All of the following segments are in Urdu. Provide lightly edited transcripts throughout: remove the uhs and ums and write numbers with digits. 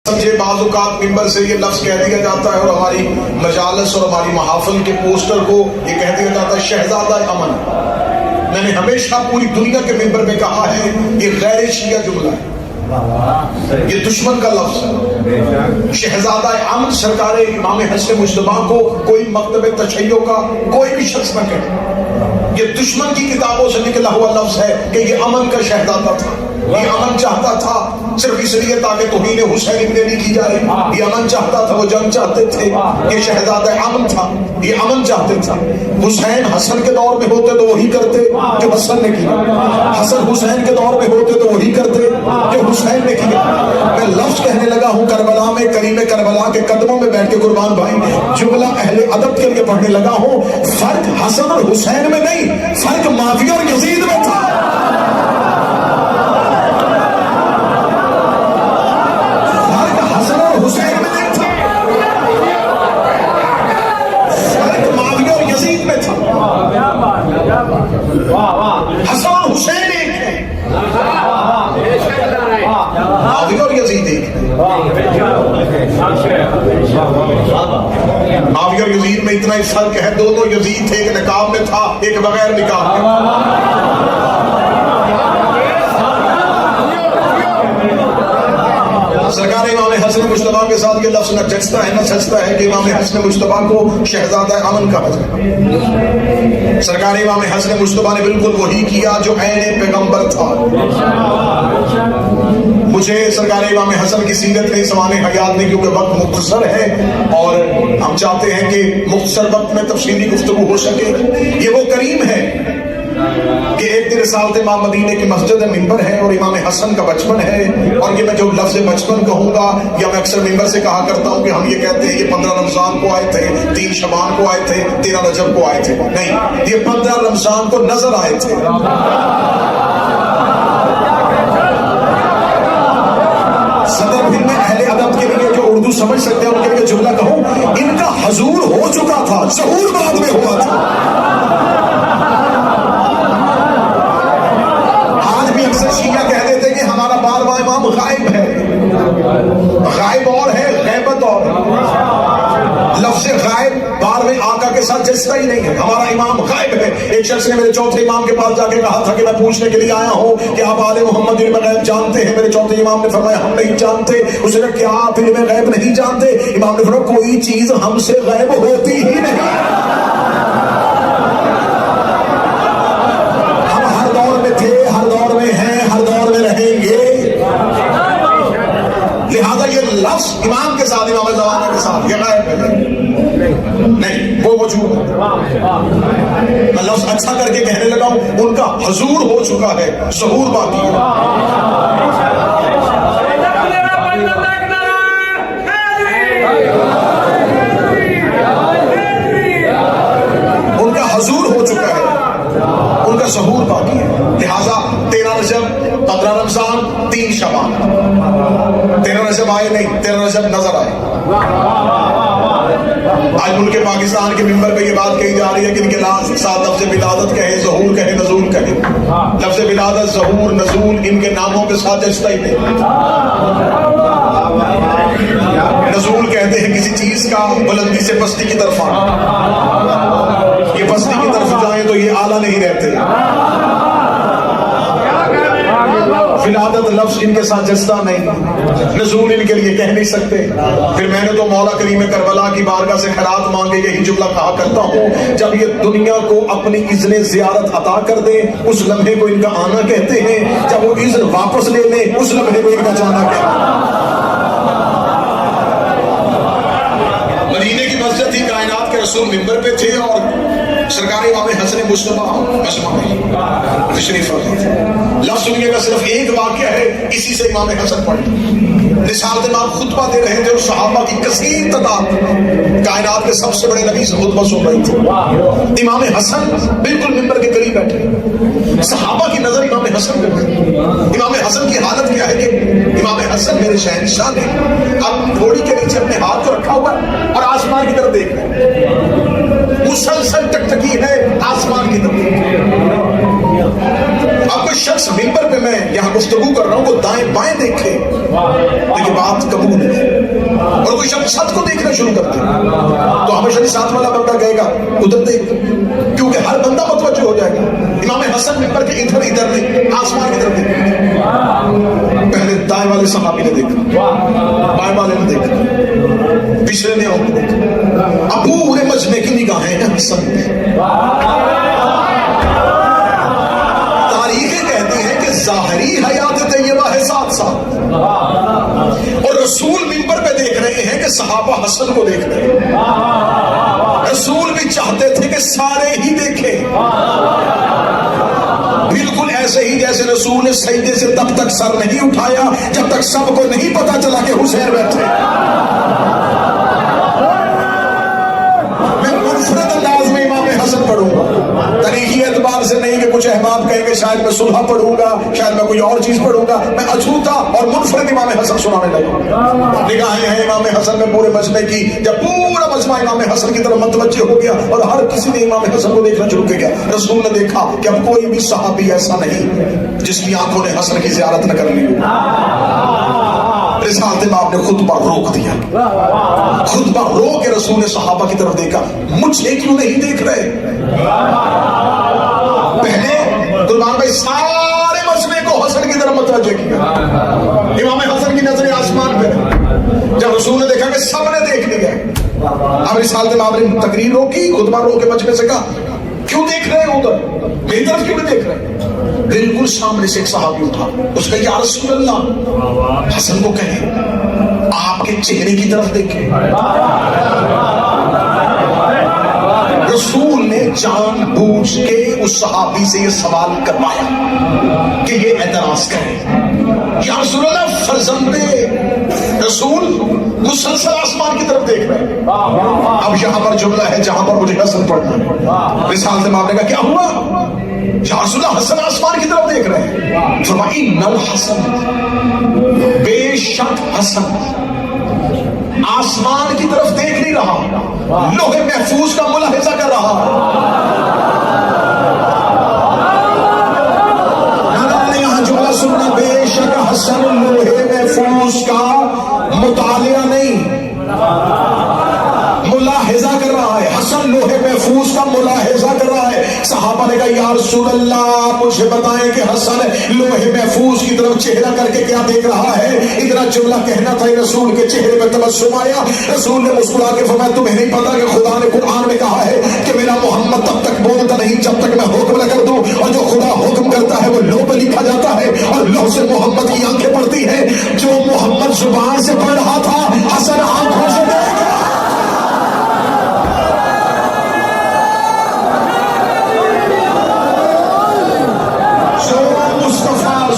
سمجھے بعض اوقات ممبر سے یہ لفظ کہہ دیا جاتا ہے اور ہماری مجالس اور ہماری محافل کے پوسٹر کو یہ کہہ دیا جاتا ہے شہزادہ امن. میں نے ہمیشہ پوری دنیا کے ممبر میں کہا ہے یہ غیر شیعہ جملہ ہے, یہ دشمن کا لفظ ہے. شہزادہ امن سرکار امام حسن مجتبی کو کوئی مکتب تشیع کا کوئی بھی شخص نہ کہے. یہ دشمن کی کتابوں سے نکلا ہوا لفظ ہے کہ یہ امن کا شہزادہ تھا, یہ امن چاہتا تھا صرف اس لیے تاکہ توہین حسین ابن علی کی جائے. یہ امن چاہتا تھا, وہ جنگ چاہتے تھے. یہ شہزادہ امن تھا, یہ امن چاہتے تھا. حسین حسن کے دور میں ہوتے تو وہی کرتے جو حسن نے کیا, حسن حسین کے دور میں ہوتے تو وہی کرتے جو حسین نے کیا. میں لفظ کہنے لگا ہوں کربلا میں, کریم کربلا کے قدموں میں بیٹھ کے قربان بھائی جملہ اہل ادب کے لیے پڑھنے لگا ہوں. فرق حسن اور حسین میں نہیں, فرق معاویہ اور یزید میں تھا. حسین میں نہیں تھا, فرق معاویہ اور یزید میں تھا. حسن اور حسین ایک ہے, معاویہ اور یزید ایک ہے. معاویہ اور یزید میں اتنا ہی فرق ہے, دونوں یزید تھے, ایک نقاب میں تھا ایک بغیر نقاب میں. سرکار امام حسن مجتبی کے ساتھ یہ لفظ نہ جچتا ہے نہ سچتا ہے کہ امام حسن مجتبی کو شہزادہ امن کہا جائے. سرکار امام حسن مجتبی نے بالکل وہی کیا جو عین پیغمبر تھا. مجھے سرکار امام حسن کی سیرت میں سمانے حیات نہیں, کیونکہ وقت مختصر ہے اور ہم چاہتے ہیں کہ مختصر وقت میں تفصیلی گفتگو ہو سکے. یہ وہ کریم ہے کہ ایک دن سالت امام مدینے کی مسجد ممبر ہے اور امام حسن کا بچپن ہے. اور یہ میں جو لفظ بچپن کہوں گا یا میں اکثر ممبر سے کہا کرتا ہوں کہ ہم یہ کہتے ہیں یہ 15 رمضان کو آئے تھے, 3 شعبان کو آئے تھے, 13 رجب کو آئے تھے. نہیں, یہ 15 رمضان کو نظر آئے تھے. صدر پھر میں اہل ادب کے لیے جو اردو سمجھ سکتے ہیں ان کے لیے جملہ کہوں, ان کا حضور ہو چکا تھا, ظہور بعد میں ہوا تھا. اکثر شیعہ کہہ دیتے کہ ہمارا بارواں امام غائب ہے. غائب اور ہے, غیبت اور. لفظ غائب بارہویں آقا کے ساتھ جچتا ہی نہیں ہے. ہمارا امام غائب ہے. ایک شخص نے میرے چوتھے امام کے پاس جا کے کہا تھا کہ میں پوچھنے کے لیے آیا ہوں کہ آپ آل محمد علم غیب جانتے ہیں؟ میرے چوتھے امام نے فرمایا ہم نہیں جانتے. اس نے کہا کیا آپ علم غیب نہیں جانتے؟ امام نے فرمایا کوئی چیز ہم سے غائب ہوتی ہی نہیں. لہذا یہ لفظ امام کے ساتھ, امام زمانہ کے ساتھ یہ غائب ہے نہیں, وہ وجود ہے. میں لفظ اچھا کر کے کہنے لگا ہوں, ان کا حضور ہو چکا ہے, ظہور باقی ہے. ان کا حضور ہو چکا ہے, ان کا ظہور باقی ہے. لہذا 13 رجب, 15 رمضان, 3 شعبان. 13 رجب آئے نہیں, 13 رجب نظر آئے. آج ملک پاکستان کے ممبر پہ یہ بات کہی جا رہی ہے کہ ان کے ساتھ لفظ ولادت کہے, ظہور کہے, نزول کہے. لفظ ولادت, ظہور, نزول ان کے ناموں کے ساتھ جچتا ہی نہیں. نزول کہتے ہیں کسی چیز کا بلندی سے پستی کی طرف آنا. یہ پستی کی طرف جائیں تو یہ اعلیٰ نہیں رہتے. ولادت لفظ ان کے ساتھ جچتا نہیں, نزول ان کے لیے کہہ نہیں سکتے. پھر میں نے تو مولا کریم کربلا کی بارگاہ سے خیرات مانگے یہی جملہ کہا کرتا ہوں, جب یہ دنیا کو اپنی اذن زیارت عطا کر دے اس لمحے کو ان کا آنا کہتے ہیں, جب وہ اذن واپس لے لیں اس لمحے کو ان کا جانا کہتے ہیں. مدینے کی مسجد تھی, کائنات کے رسول ممبر پہ تھے اور سرکار امام حسن مجتبی مجمع میں تشریف فرما تھے. لفظ سنیے گا, صرف ایک واقعہ ہے, اسی سے امام حسن پڑھیں. رسالت امام خطبہ دے رہے تھے اور صحابہ کی کثیر تعداد کائنات کے سب سے بڑے نبی سے خطبہ سن رہی تھی. امام حسن بالکل ممبر کے قریب بیٹھے, صحابہ کی نظر امام حسن پہ گئی. امام حسن کی حالت کیا ہے کہ امام حسن میرے شہنشاہ نے اب گھوڑی کے نیچے اپنے ہاتھ کو رکھا ہوا اور آسمان کی طرف دیکھ رہے ہیں. مسلسل ٹکٹکی ہے آسمان کی طرف. اب کوئی شخص ممبر پہ میں یہاں گفتگو کر رہا ہوں وہ دائیں بائیں دیکھے لیکن بات قبول ہے، اور کوئی شخص چھت کو دیکھنا شروع کر دے تو ہمیشہ ساتھ والا بندہ کہے گا ادھر دیکھ، کیونکہ ہر بندہ متوجہ ہو جائے گا۔ امام حسن ممبر کے ادھر نہیں، آسمان کی طرف دیکھا، پہلے دائیں والے صحابی نے دیکھا، بائیں والے نے دیکھا، پچھلے نے اور دیکھا، اب پورے مجمع کی نگاہیں ہیں حسن پہ۔ تاریخیں کہتی ہیں کہ ظاہری حیات طیبہ ہے 7 سال، اور رسول ممبر پہ دیکھ رہے ہیں کہ صحابہ حسن کو دیکھ رہے ہیں۔ رسول بھی چاہتے تھے کہ سارے ہی دیکھیں، بالکل ایسے ہی جیسے رسول نے سجدے سے تب تک سر نہیں اٹھایا جب تک سب کو نہیں پتا چلا کہ حسین بیٹھے۔ میں منفرد انداز میں امام حسن پڑھوں گا، تاریخی اعتبار سے نہیں کہ کچھ احباب کہیں گے شاید میں صلح پڑھوں گا، شاید میں کوئی اور چیز پڑھوں گا، میں اچھوتا اور منفرد امام حسن سنانے لگا۔ نگاہیں ہیں امام حسن میں پورے مجمع کی، جب پورا مجمع امام حسن کی طرف متوجہ ہو گیا اور ہر کسی نے امام حسن کو دیکھنا شروع کیا، رسول نے دیکھا کہ اب کوئی بھی صحابی ایسا نہیں جس کی آنکھوں نے حسن کی زیارت نہ کر لی۔ رسالت باب نے خطبہ روک دیا، خطبہ روک کے رسول نے صحابہ کی طرف دیکھا، مجھے کیوں نہیں دیکھ رہے؟ پہلے قربان بھائی سارے مجمع کو حسن کی طرف متوجہ کیا، امام حسن کی نظریں آسمان پہ، جب رسول نے دیکھا کہ سب نے دیکھ لیا، اب رسالت باب نے تقریر روکی، خطبہ روک کے مجمع سے کہا کیوں دیکھ رہے ہیں ادھر، میری طرف کیوں نہیں دیکھ رہے؟ بالکل سامنے سے ایک صحابی اٹھا، اس نے یا رسول اللہ، حسن کو کہیں آپ کے چہرے کی طرف دیکھیں۔ رسول نے جان بوجھ کے اس صحابی سے یہ سوال کروایا کہ یہ اعتراض کرے، یا رسول اللہ فرزند رسول مسلسل آسمان کی طرف دیکھ رہے ہیں۔ اب یہاں پر جملہ ہے جہاں پر مجھے حسن پڑھنا ہے۔ رسالت باب نے کہا کیا ہوا؟ یا رسول اللہ حسن آسمان کی طرف دیکھ رہے ہیں۔ فرمایا ان الحسن، بے شک حسن آسمان کی طرف دیکھ نہیں رہا، لوح محفوظ کا ملاحظہ کر رہا۔ یہاں جملہ سننا، بے شک حسن لوح محفوظ کا مطالعہ نہیں ملاحظہ کر رہا ہے، حسن لوح محفوظ کا ملاحظہ کر رہا ہے۔ صحابہ نے کہا یا رسول اللہ مجھے بتائیں کہ حسن لوح محفوظ کی طرف چہرہ کر کے کیا دیکھ رہا ہے؟ اتنا جملہ کہنا تھا، رسول کے چہرے پہ تبسم آیا، رسول نے مسکرا کے فرمایا تمہیں نہیں پتا کہ خدا نے قرآن میں کہا ہے کہ میرا محمد تب تک بولتا نہیں جب تک میں حکم نہ کر دوں، اور جو خدا حکم کرتا ہے وہ لوح پہ لکھا جاتا ہے، اور لوح سے محمد کی آنکھیں پڑتی ہیں۔ جو محمد زبان سے پڑھ رہا تھا حسن آنکھوں سے دیکھ رہا۔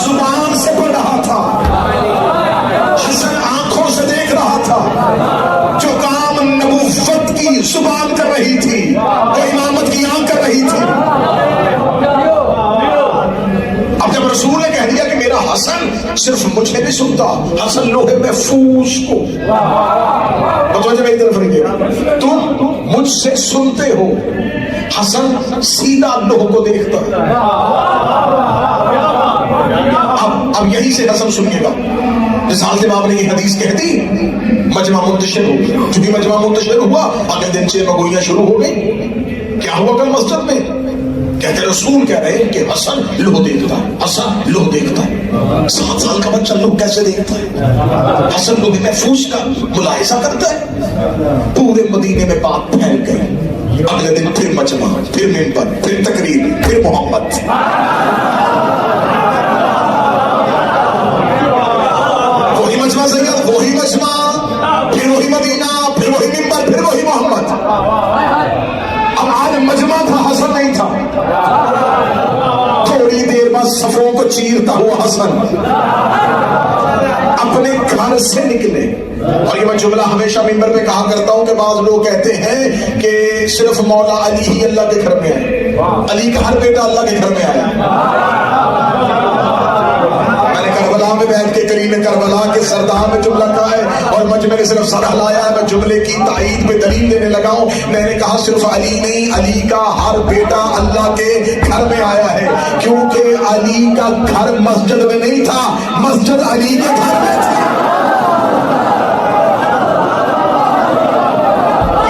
زبان سے پڑھ رہا تھا، حسن آنکھوں سے دیکھ رہا تھا، جو کام نبوت کی زبان کر رہی تھی وہ امامت کی آنکھ کر رہی تھی۔ اب جب رسول نے کہہ دیا کہ میرا حسن صرف مجھے نہیں سنتا، حسن لوح محفوظ کو، متوجہ میری طرف رہیے، تم مجھ سے سنتے ہو، حسن سیدھا لوح کو دیکھتا ہے۔ اب یہی سے حسن سنیے گا، رسالت باب نے یہ حدیث کہہ دی، مجمع منتشر ہو گیا، چونکہ مجمع منتشر ہوا اگلے دن سے مگوئیاں شروع ہو گئی۔ کیا ہوا کل مسجد میں؟ کہتے رسول کہہ رہے ہیں کہ حسن لوح دیکھتا ہے، حسن لوح دیکھتا ہے۔ 7 سال کا بچہ لوح کیسے دیکھتا ہے؟ حسن لوح محفوظ کا ملاحظہ کرتا ہے۔ پورے مدینے میں بات پھیل گئی، اگلے دن پھر مجمع، پھر ممبر، پھر تقریر، پھر محمد۔ وہی مجمع سید، وہی مجمع، پھر وہی مدینہ، پھر وہی ممبر، پھر وہی محمد۔ اب آج مجمع تھا، حسن نہیں تھا۔ تھوڑی دیر بعد صفوں کو چیرتا ہوا حسن اپنے گھر سے نکلے، اور یہ میں جملہ ہمیشہ ممبر پہ کہا کرتا ہوں کہ بعض لوگ کہتے ہیں کہ صرف مولا علی ہی اللہ کے گھر میں آئے، علی کا ہر بیٹا اللہ کے گھر میں آیا۔ میں نے کربلا میں بیٹھ کے کریم کربلا کے سردار میں جملہ کہا ہے اور میں نے صرف سر ہلایا ہے. میں جملے کی تائید پہ دلیل دینے لگا ہوں. میں نے کہا صرف علی نہیں، علی کا ہر بیٹا اللہ کے گھر میں آیا ہے، کیونکہ علی کا گھر مسجد میں نہیں تھا، مسجد علی کے گھر میں تھی.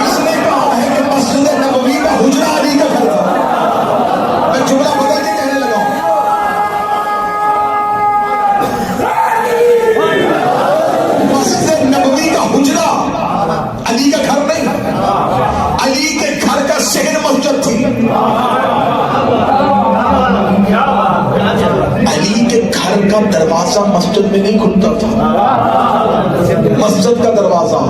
اس نے کہا ہے کہ مسجد نبوی کا حجرہ علی کا گھر تھا. میں جملہ بدل کے کہنے لگا ہوں. مسجد نبوی کا حجرہ علی کا گھر نہیں، علی کے گھر کا صحن مسجد تھی. علی کے گھر کا دروازہ مسجد میں نہیں کھلتا تھا، مسجد کا دروازہ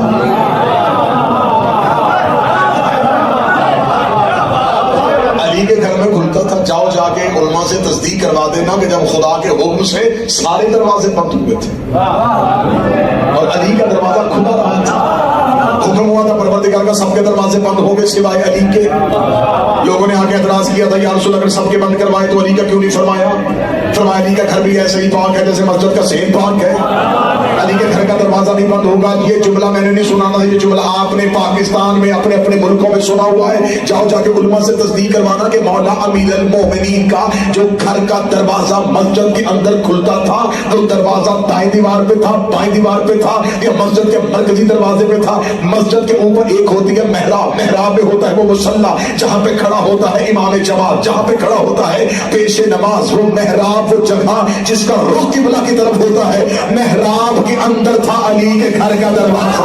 علی کے گھر میں کھلتا تھا. جاؤ جا کے علماء سے تصدیق کروا دینا کہ جب خدا کے حکم سے سارے دروازے بند ہوئے تھے اور علی کا دروازہ کھلا رہا تھا. حکم ہوا تھا پروردگار کا سب کے دروازے بند ہو گئے سوائے علی کے. لوگوں نے آگے اعتراض کیا تھا یا رسول اگر سب کے بند کروائے تو علی کا کیوں نہیں فرمایا؟ فرمایا علی کا گھر بھی ایسے ہی پاک ہے جیسے مسجد کا صحن پاک ہے، علی کے گھر کا دروازہ نہیں بند ہوگا. یہ جملہ میں نے نہیں سنا تھا، یہ جملہ آپ نے پاکستان میں اپنے اپنے ملکوں میں سنا ہوا ہے. جاؤ جا کے علماء سے تصدیق کروانا کہ مولا امیر المومنین کا جو گھر کا دروازہ مسجد کے اندر کھلتا تھا وہ دروازہ دائیں دیوار پہ تھا، بائیں دیوار پہ تھا، یا مسجد کے مرکزی دروازے پہ تھا. مسجد کے اوپر ایک ہوتی ہے محراب، محراب میں ہوتا ہے وہ مصلی جہاں پہ کھڑا ہوتا ہے امام جماعت، جہاں پہ کھڑا ہوتا ہے پیش نماز. وہ محراب وہ جگہ جس کا رخ قبلہ کی طرف ہوتا ہے، محراب کے اندر تھا علی کے گھر کا دروازہ.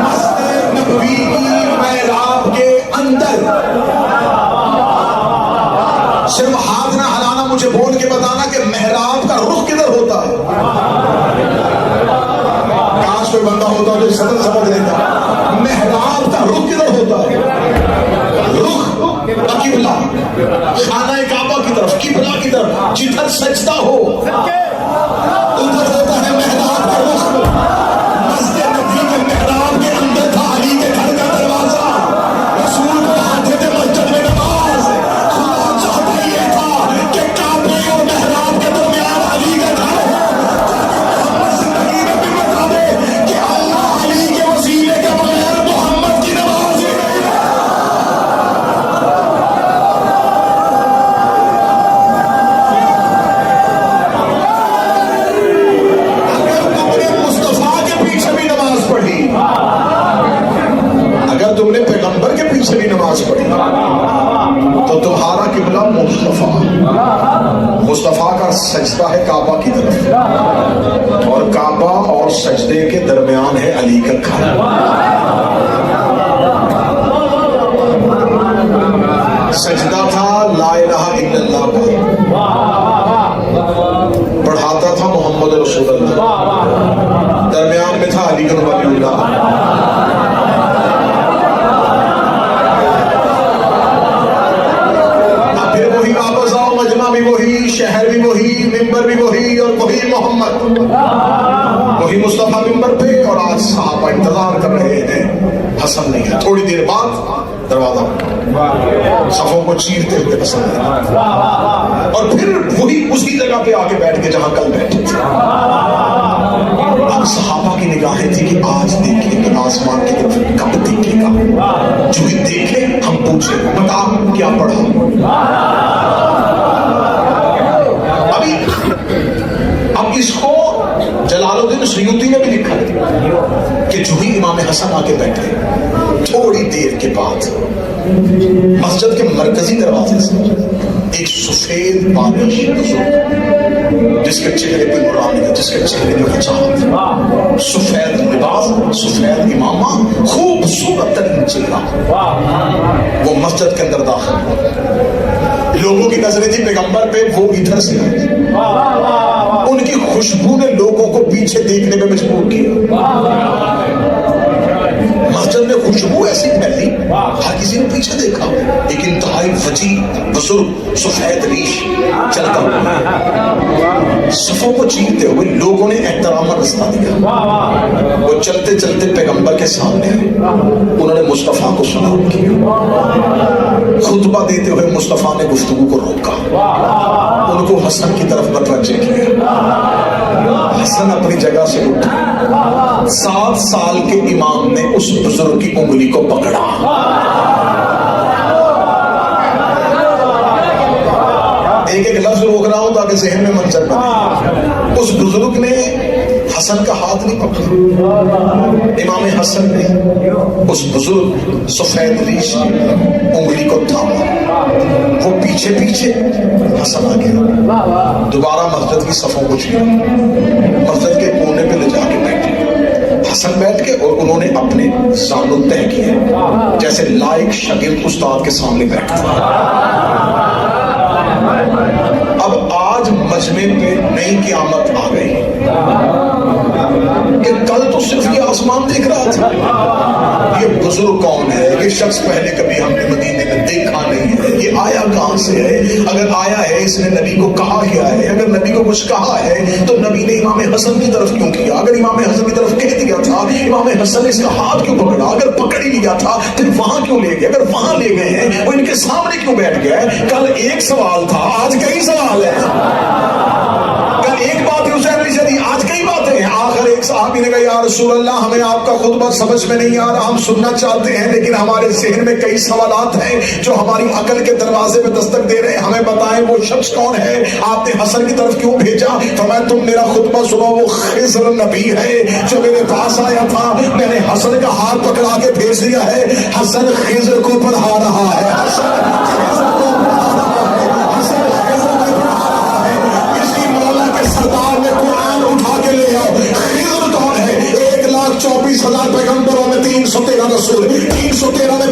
مسجد نبوی کی محراب کے اندر. صرف ہاتھ نہ ہلانا، مجھے بول کے بتانا کہ محراب کا رخ کدھر ہوتا ہے. کاش کوئی بندہ ہوتا جو سطح سمجھ لیتا. محراب کا رخ کدھر ہوتا ہے؟ رخ قبلہ، خانہ کعبہ کی طرف، قبلہ کی طرف، جدھر سجدہ ہو ادھر ہوتا ہے محراب کا رخ. مسجد نبوی کے محراب کے اندر تھا علی کے گھر کا دروازہ. رسول پڑھاتے تھے مسجد میں نماز. خدا چاہتا یہ تھا کہ کعبے اور محراب کے درمیان علی کا گھر ہو، محمد زندگی میں بھی بتا دے کہ اللہ علی کے وسیلے کے بغیر محمد کی نماز ہی نہیں ہے. اگر تم نے پیغمبر کے پیچھے بھی نماز پڑھی تو تمہارا قبلہ مصطفیٰ کا سجدہ ہے کعبہ کی طرف، اور کعبہ اور سجدے کے درمیان ہے علی کا گھر. سجدہ تھا لا الہ الا اللہ پڑھاتا تھا محمد رسول اللہ، درمیان میں تھا علی گڑھ ولی اللہ. مجمع بھی وہی، شہر بھی وہی، ممبر بھی وہی، اور وہی محمد، وہی مصطفیٰ ممبر پہ. اور آج صحابہ انتظار کر رہے ہیں حسن نہیں ہے. تھوڑی دیر بعد دروازہ صفوں کو چیرتے ہوئے حسن ہے، اور پھر وہی اسی جگہ پہ آ کے بیٹھ کے جہاں کل بیٹھے تھے. اب صحابہ کی نگاہیں تھی کہ آج دیکھیں گے آسمان کی طرف، کب دیکھے گا. جو ہی دیکھے ہم پوچھے بتا کیا پڑھا. اب اس کو جلال الدین سیوطی نے بھی لکھا ہے کہ جو ہی امام حسن آ کے بیٹھے تھوڑی دیر کے بعد مسجد کے مرکزی دروازے سے ایک سفید بادش جس کے چہرے پہ نورانی ہے، جس کے چہرے پہ چاہت، سفید لباس، سفید امامہ، خوبصورت ترین چہرہ، وہ مسجد کے اندر داخل ہوا. لوگوں کی نظریں تھی پیغمبر پہ، وہ ادھر سے آئے. ان کی خوشبو نے لوگوں کو پیچھے دیکھنے پہ مجبور کیا. مسجد میں خوشبو ایسی پھیلی ہر کسی نے پیچھے پیچھے دیکھا ایک انتہائی وسیع بزرگ سفید ریش چلتا ہوا صفوں کو چیرتے ہوئے لوگوں نے احترام کا رستہ دیا. وہ چلتے چلتے پیغمبر کے سامنے آئے, انہوں نے مصطفیٰ کو سلام کیا, خطبہ دیتے ہوئے مصطفیٰ نے گفتگو کو روکا, ان کو حسن کی طرف متوجہ کیا. حسن اپنی جگہ سے اٹھا, 7 سال کے امام نے اس بزرگ کی انگلی کو پکڑا. ایک ایک لفظ روک رہا ہوں تاکہ ذہن میں منظر بنے. اس بزرگ نے حسن کا ہاتھ نہیں پکڑا, امام حسن نے اس بزرگ سفید ریش کی انگلی کو تھاما. وہ پیچھے پیچھے حسن آ گیا, دوبارہ مسجد کی صفوں کو چھوڑا, مسجد کے کونے پہ لے جا کے بیٹھے. حسن بیٹھ کے اور انہوں نے اپنے زانو طے کیے جیسے لائق شاگرد استاد کے سامنے بیٹھتا. اب آج مجمع پہ نئی قیامت آ گئی کہ کل تو صرف یہ آسمان دیکھ رہا تھا. یہ بزرگ کون ہے؟ یہ شخص پہلے کبھی ہم نے مدینے میں دیکھا نہیں ہے, یہ آیا کہاں سے ہے؟ اگر آیا ہے اس نے نبی کو کہا کیا ہے؟ اگر نبی کو کچھ کہا ہے تو نبی نے امام حسن کی طرف کیوں کیا؟ اگر امام حسن کی طرف کہہ دیا تھا, امام حسن نے اس کا ہاتھ کیوں پکڑا؟ اگر پکڑ ہی لیا تھا پھر وہاں کیوں لے گئے؟ اگر وہاں لے گئے ہیں وہ ان کے سامنے کیوں بیٹھ گیا ہے؟ کل ایک سوال تھا, آج کئی سوال ہے. کل ایک بات حسین علی چلی, آج کئی باتیں ہیں. آخر ایک صحابی نے کہا یا رسول اللہ ہمیں آپ کا خطبہ سمجھ میں نہیں آ رہا, ہم سننا چاہتے ہیں لیکن ہمارے ذہن میں کئی سوالات ہیں جو ہماری عقل کے دروازے پہ دستک دے رہے ہیں, ہمیں بتائیں وہ شخص کون ہے؟ آپ نے حسن کی طرف کیوں بھیجا؟ فرمایا تم میرا خطبہ سنو, وہ خضر نبی ہے جو میرے پاس آیا تھا, میں نے حسن کا ہاتھ پکڑا کے بھیج دیا ہے. حسن خضر کو پڑھا رہا ہے, سردار نے قرآن اٹھا کے لے آؤ. خضر کون ہے؟ 1,24,000 پیغمبروں میں 313 رسول, 313